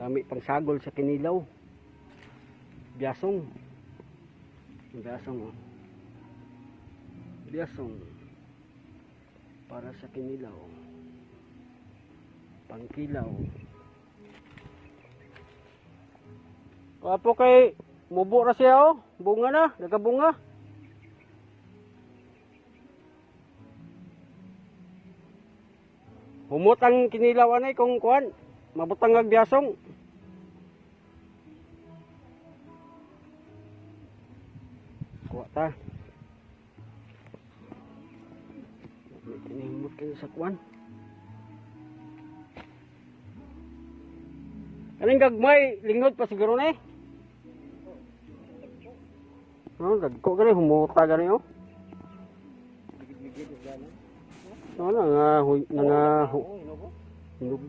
Dami pang sagol sa kinilaw. Biasong. Biasong oh. Biasong. Para sa kinilaw. Pangkilaw. Apo kay mubo na siya oh. Bunga na, nagabunga. Humot ang kinilaw anay kung kuan, mabutang ang biasong. Kuha ta. Hinihimot kayo sa kuan. Kaning gagmay, lingod pa siguro na eh. Oh, dagko gani, humuta gani oh. Ano nga, hinog.